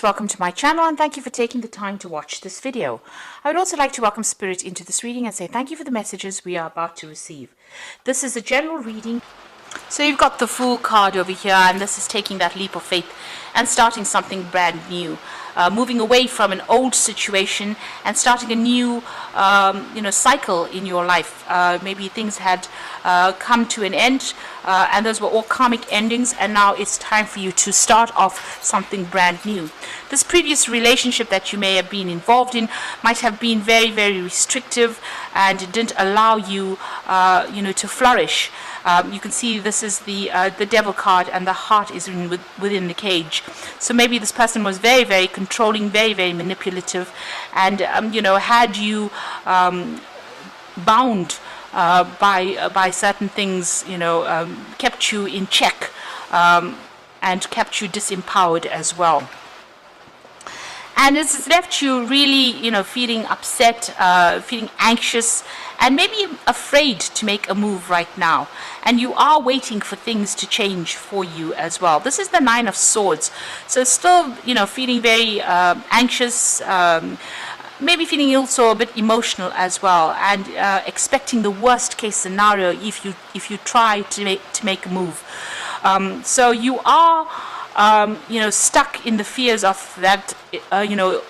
Welcome to my channel and thank you for taking the time to watch this video. I would also like to welcome Spirit into this reading and say thank you for the messages we are about to receive. This is a general reading. So you've got the Fool card over here, and this is taking that leap of faith and starting something brand new. Moving away from an old situation and starting a new cycle in your life. Maybe things had come to an end and those were all karmic endings, and now it's time for you to start off something brand new. This previous relationship that you may have been involved in might have been very, very restrictive, and it didn't allow you to flourish. You can see this is the devil card, and the heart is within the cage. So maybe this person was very, very controlling, very, very manipulative, and had you bound by certain things, kept you in check, and kept you disempowered as well. And it's left you really, feeling upset, feeling anxious, and maybe afraid to make a move right now. And you are waiting for things to change for you as well. This is the Nine of Swords. So still, feeling very anxious, maybe feeling also a bit emotional as well, and expecting the worst case scenario if you try to make a move. So you are stuck in the fears of that,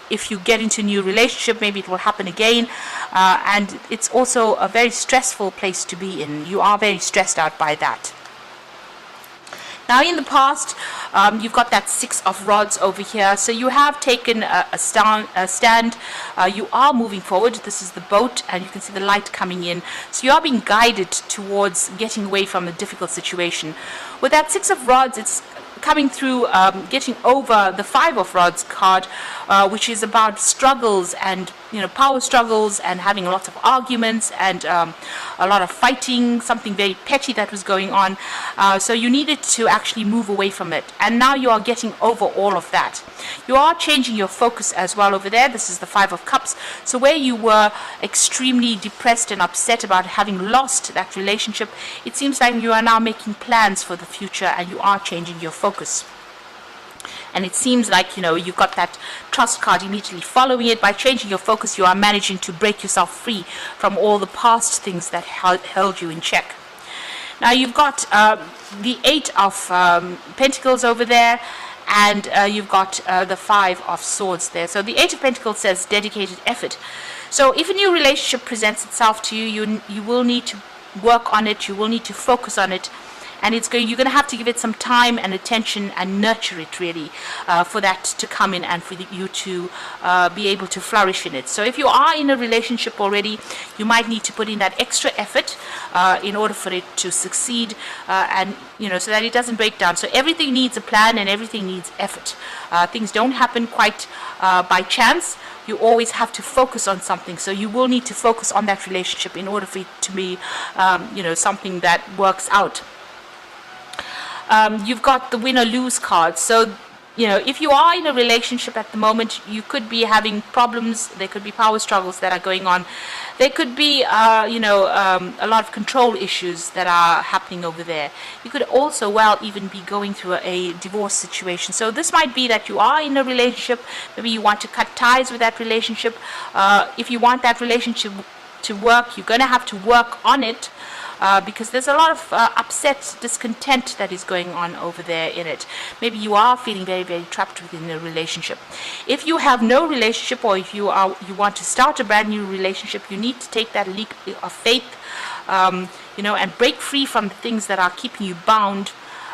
if you get into a new relationship, maybe it will happen again, and it's also a very stressful place to be in. You are very stressed out by that. Now in the past, you've got that Six of Rods over here, so you have taken a stand, you are moving forward. This is the boat, and you can see the light coming in, so you are being guided towards getting away from a difficult situation. With that Six of Rods, it's coming through, getting over the Five of Rods card, which is about struggles and power struggles, and having lots of arguments and a lot of fighting, something very petty that was going on. So you needed to actually move away from it, and now you are getting over all of that. You are changing your focus as well over there. This is the Five of Cups. So where you were extremely depressed and upset about having lost that relationship, it seems like you are now making plans for the future, and you are changing your focus. And it seems like you've got that Trust card immediately following it. By changing your focus, you are managing to break yourself free from all the past things that held you in check. Now you've got the Eight of Pentacles over there, and you've got the Five of Swords there. So the Eight of Pentacles says dedicated effort. So if a new relationship presents itself to you, you will need to work on it, you will need to focus on it, and you're going to have to give it some time and attention and nurture it really, for that to come in and for you to be able to flourish in it. So if you are in a relationship already, you might need to put in that extra effort in order for it to succeed, and so that it doesn't break down. So everything needs a plan, and everything needs effort. Things don't happen quite by chance. You always have to focus on something, so you will need to focus on that relationship in order for it to be something that works out. You've got the Win or Lose card. So if you are in a relationship at the moment, you could be having problems. There could be power struggles that are going on. There could be a lot of control issues that are happening over there. You could also even be going through a divorce situation. So this might be that you are in a relationship, maybe you want to cut ties with that relationship. If you want that relationship to work, you're going to have to work on it, because there's a lot of upset, discontent that is going on over there in it. Maybe you are feeling very, very trapped within a relationship. If you have no relationship, or if you want to start a brand new relationship, you need to take that leap of faith, and break free from the things that are keeping you bound.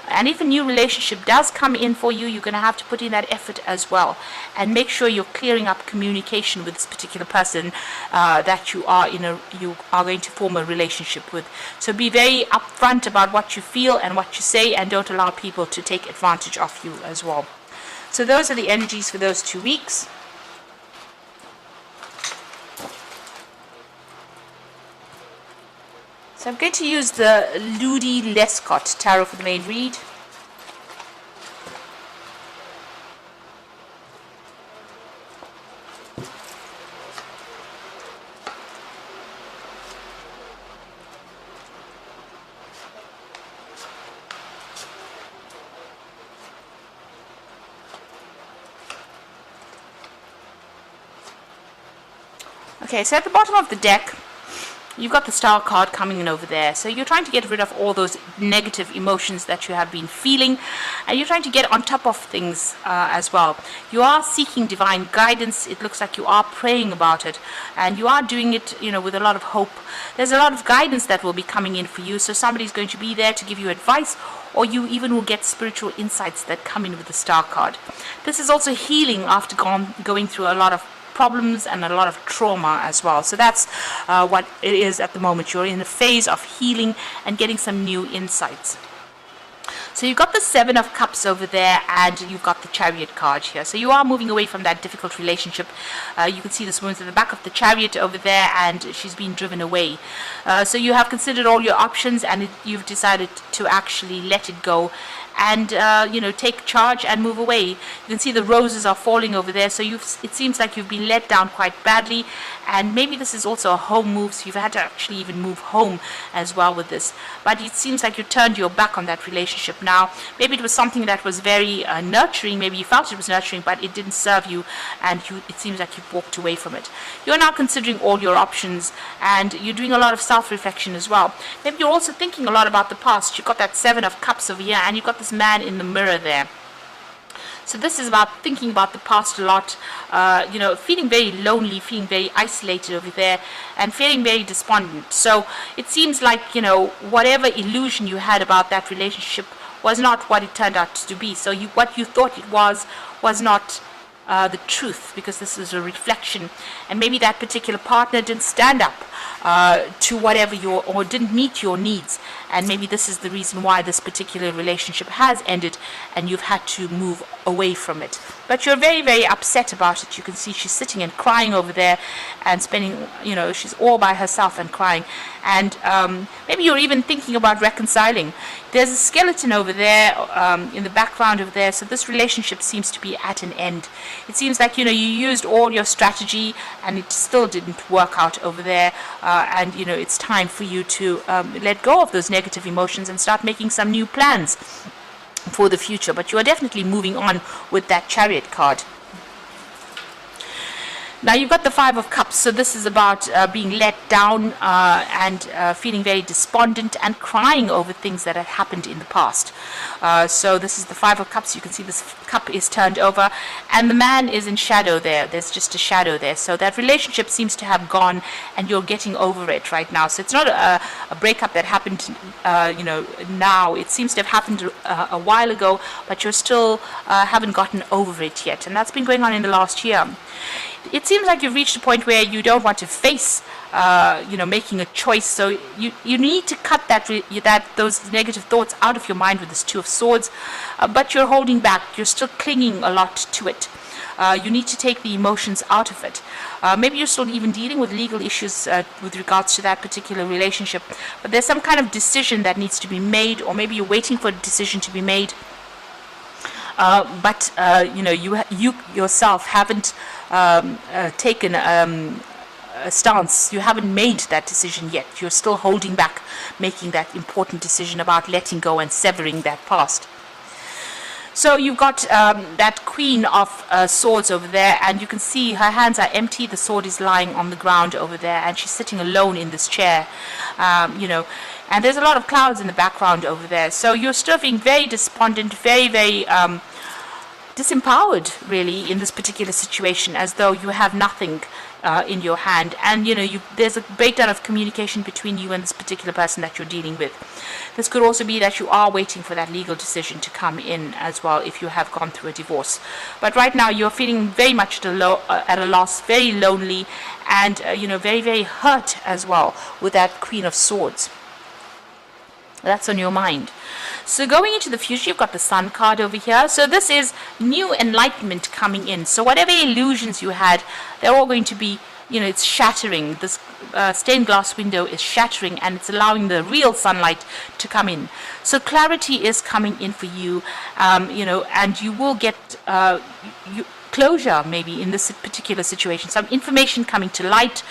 And if a new relationship does come in for you, you're going to have to put in that effort as well, and make sure you're clearing up communication with this particular person that you are going to form a relationship with. So be very upfront about what you feel and what you say, and don't allow people to take advantage of you as well. So those are the energies for those 2 weeks. So I'm going to use the Ludi Lescott Tarot for the main read. Okay, so at the bottom of the deck, you've got the Star card coming in over there. So you're trying to get rid of all those negative emotions that you have been feeling, and you're trying to get on top of things as well. You are seeking divine guidance. It looks like you are praying about it, and you are doing it, with a lot of hope. There's a lot of guidance that will be coming in for you. So somebody's going to be there to give you advice, or you even will get spiritual insights that come in with the Star card. This is also healing after going through a lot of problems and a lot of trauma as well. So that's what it is at the moment. You're in a phase of healing and getting some new insights. So you've got the Seven of Cups over there, and you've got the Chariot card here. So you are moving away from that difficult relationship. You can see this woman's at the back of the Chariot over there, and she's been driven away. So you have considered all your options, and you've decided to actually let it go and take charge and move away. You can see the roses are falling over there, so it seems like you've been let down quite badly, and maybe this is also a home move, so you've had to actually even move home as well with this. But it seems like you turned your back on that relationship now. Maybe it was something that was very nurturing, maybe you felt it was nurturing, but it didn't serve you, and it seems like you've walked away from it. You're now considering all your options, and you're doing a lot of self-reflection as well. Maybe you're also thinking a lot about the past. You've got that Seven of Cups over here, and you've got this man in the mirror there. So this is about thinking about the past a lot, feeling very lonely, feeling very isolated over there, and feeling very despondent. So it seems like, whatever illusion you had about that relationship was not what it turned out to be. So what you thought it was not the truth, because this is a reflection, and maybe that particular partner didn't stand up to whatever or didn't meet your needs, and maybe this is the reason why this particular relationship has ended and you've had to move away from it. But you're very, very upset about it. You can see she's sitting and crying over there and spending, she's all by herself and crying, and maybe you're even thinking about reconciling. There's a skeleton over there in the background over there, so this relationship seems to be at an end. It seems like, you used all your strategy and it still didn't work out over there, and it's time for you to let go of those negative emotions and start making some new plans for the future. But you are definitely moving on with that Chariot card. Now you've got the Five of Cups, so this is about being let down and feeling very despondent and crying over things that had happened in the past. So this is the Five of Cups. You can see this cup is turned over, and the man is in shadow there. There's just a shadow there. So that relationship seems to have gone, and you're getting over it right now. So it's not a breakup that happened, now. It seems to have happened a while ago, but you're still haven't gotten over it yet, and that's been going on in the last year. It seems like you've reached a point where you don't want to face, making a choice. So you need to cut those negative thoughts out of your mind with this Two of Swords, but you're holding back. You're still clinging a lot to it. You need to take the emotions out of it. Maybe you're still even dealing with legal issues with regards to that particular relationship, but there's some kind of decision that needs to be made, or maybe you're waiting for a decision to be made. But you yourself haven't taken a stance. You haven't made that decision yet. You're still holding back making that important decision about letting go and severing that past. So you've got that Queen of Swords over there, and you can see her hands are empty. The sword is lying on the ground over there, and she's sitting alone in this chair, and there's a lot of clouds in the background over there. So you're still being very despondent, very, very disempowered, really, in this particular situation, as though you have nothing in your hand. And, there's a breakdown of communication between you and this particular person that you're dealing with. This could also be that you are waiting for that legal decision to come in as well, if you have gone through a divorce. But right now, you're feeling very much at a loss, very lonely, and, very, very hurt as well with that Queen of Swords. That's on your mind. So going into the future, you've got the Sun card over here. So this is new enlightenment coming in. So whatever illusions you had, they're all going to be, it's shattering. This stained glass window is shattering, and it's allowing the real sunlight to come in. So clarity is coming in for you, and you will get closure maybe in this particular situation, some information coming to light,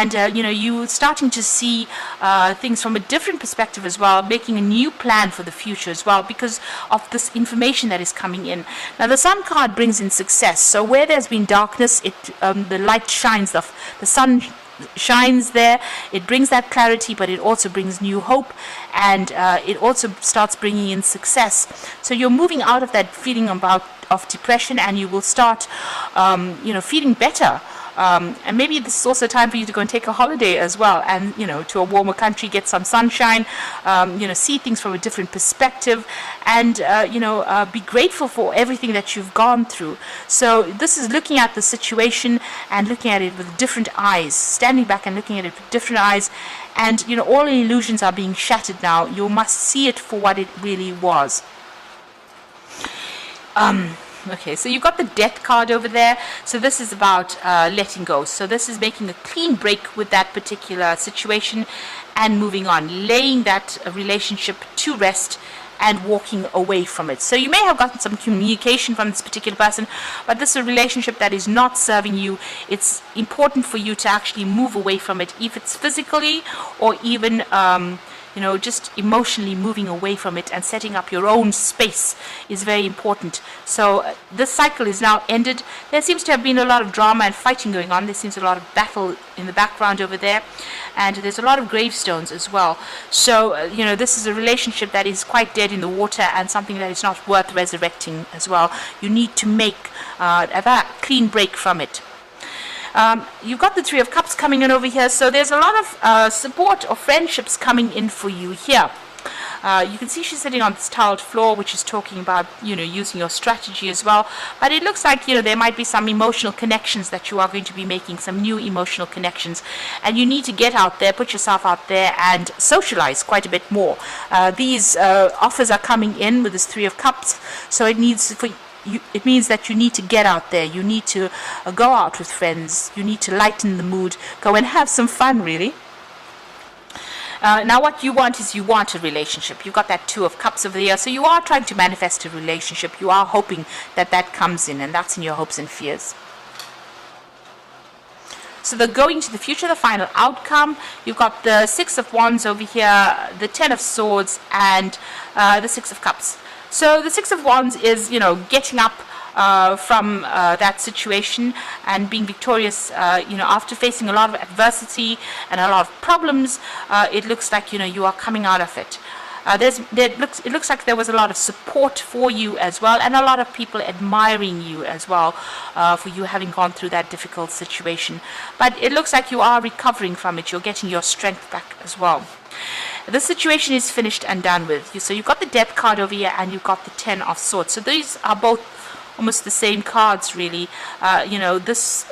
and you starting to see things from a different perspective as well, making a new plan for the future as well because of this information that is coming in. Now the Sun card brings in success, so where there's been darkness, the light shines, the sun shines there. It brings that clarity, but it also brings new hope, and it also starts bringing in success. So you're moving out of that feeling of depression, and you will start feeling better. And maybe this is also time for you to go and take a holiday as well, and to a warmer country, get some sunshine, see things from a different perspective, and be grateful for everything that you've gone through. So this is looking at the situation and looking at it with different eyes, standing back and looking at it with different eyes, and all the illusions are being shattered now. You must see it for what it really was. Okay, so you've got the Death card over there. So this is about letting go. So this is making a clean break with that particular situation and moving on, laying that relationship to rest and walking away from it. So you may have gotten some communication from this particular person, but this is a relationship that is not serving you. It's important for you to actually move away from it, if it's physically or even just emotionally moving away from it and setting up your own space is very important. So this cycle is now ended. There seems to have been a lot of drama and fighting going on. There seems a lot of battle in the background over there, and there's a lot of gravestones as well. So this is a relationship that is quite dead in the water and something that is not worth resurrecting as well. You need to make a clean break from it. You've got the Three of Cups coming in over here, so there's a lot of support or friendships coming in for you here. You can see she's sitting on this tiled floor, which is talking about using your strategy as well, but it looks like there might be some emotional connections that you are going to be making, some new emotional connections, and you need to get out there, put yourself out there and socialize quite a bit more. These offers are coming in with this Three of Cups, so it means that you need to get out there. You need to go out with friends. You need to lighten the mood. Go and have some fun, really. Now what you want is a relationship. You've got that Two of Cups over there. So you are trying to manifest a relationship. You are hoping that comes in, and that's in your hopes and fears. So the going to the future, the final outcome, you've got the Six of Wands over here, the Ten of Swords, and the Six of Cups. So the Six of Wands is, getting up from that situation and being victorious, after facing a lot of adversity and a lot of problems. It looks like, you are coming out of it. It looks like there was a lot of support for you as well, and a lot of people admiring you as well for you having gone through that difficult situation. But it looks like you are recovering from it. You're getting your strength back as well. The situation is finished and done with. So you've got the Death card over here, and you've got the Ten of Swords. So these are both almost the same cards, really. This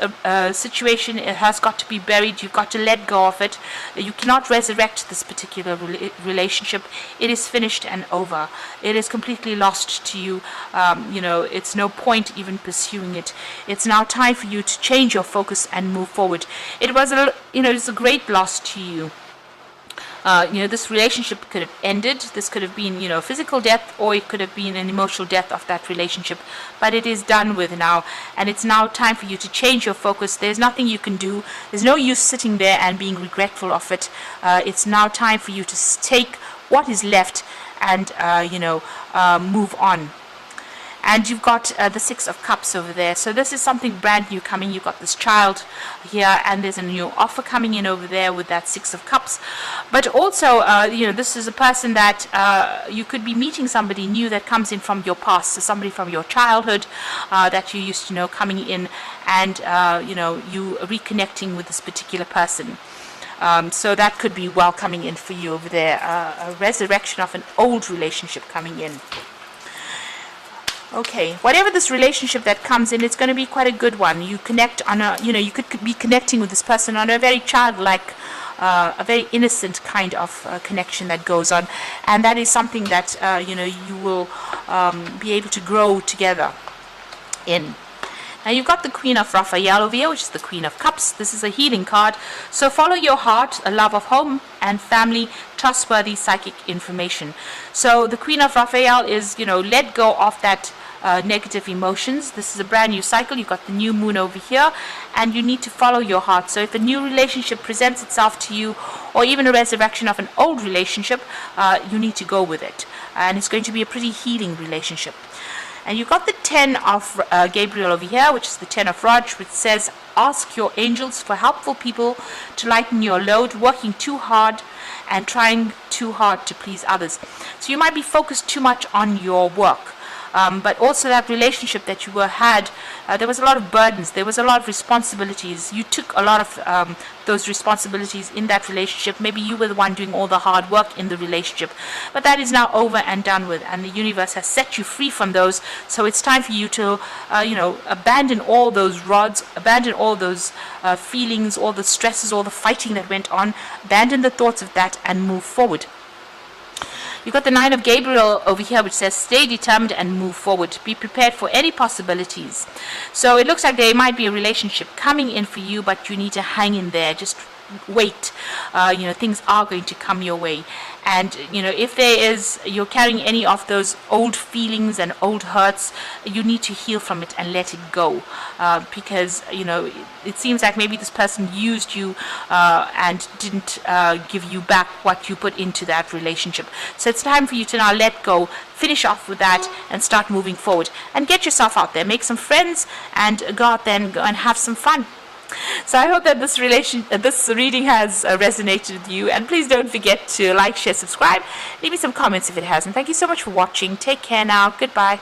situation, it has got to be buried. You've got to let go of it. You cannot resurrect this particular relationship. It is finished and over. It is completely lost to you. It's no point even pursuing it. It's now time for you to change your focus and move forward. It was it's a great loss to you. This relationship could have ended. This could have been, physical death, or it could have been an emotional death of that relationship. But it is done with now, and it's now time for you to change your focus. There's nothing you can do. There's no use sitting there and being regretful of it. It's now time for you to take what is left and, move on. And you've got the Six of Cups over there. So this is something brand new coming. You've got this child here, and there's a new offer coming in over there with that Six of Cups. But also, this is a person that you could be meeting somebody new that comes in from your past. So somebody from your childhood that you used to know coming in, and, you reconnecting with this particular person. So that could be well coming in for you over there. A resurrection of an old relationship coming in. Okay, whatever this relationship that comes in, it's going to be quite a good one. You connect on you could be connecting with this person on a very childlike, a very innocent kind of connection that goes on, and that is something that you will be able to grow together in. Now you've got the Queen of Raphael over here, which is the Queen of Cups. This is a healing card. So follow your heart, a love of home and family, trustworthy psychic information. So the Queen of Raphael is, let go of that negative emotions. This is a brand new cycle. You've got the new moon over here, and you need to follow your heart. So if a new relationship presents itself to you, or even a resurrection of an old relationship, you need to go with it. And it's going to be a pretty healing relationship. And you've got the 10 of Gabriel over here, which is the 10 of Raj, which says, ask your angels for helpful people to lighten your load, working too hard and trying too hard to please others. So you might be focused too much on your work. But also that relationship that you had, there was a lot of burdens, there was a lot of responsibilities. You took a lot of those responsibilities in that relationship. Maybe you were the one doing all the hard work in the relationship. But that is now over and done with, and the universe has set you free from those. So it's time for you to, abandon all those rods, abandon all those feelings, all the stresses, all the fighting that went on, abandon the thoughts of that and move forward. You've got the 9 of Gabriel over here, which says, stay determined and move forward. Be prepared for any possibilities. So it looks like there might be a relationship coming in for you, but you need to hang in there. Just wait. Things are going to come your way. And, if you're carrying any of those old feelings and old hurts, you need to heal from it and let it go. Because, it seems like maybe this person used you and didn't give you back what you put into that relationship. So it's time for you to now let go, finish off with that, and start moving forward. And get yourself out there, make some friends, and go out there and go and have some fun. So I hope that this reading has resonated with you, and please don't forget to like, share, subscribe, leave me some comments if it hasn't. Thank you so much for watching. Take care now. Goodbye.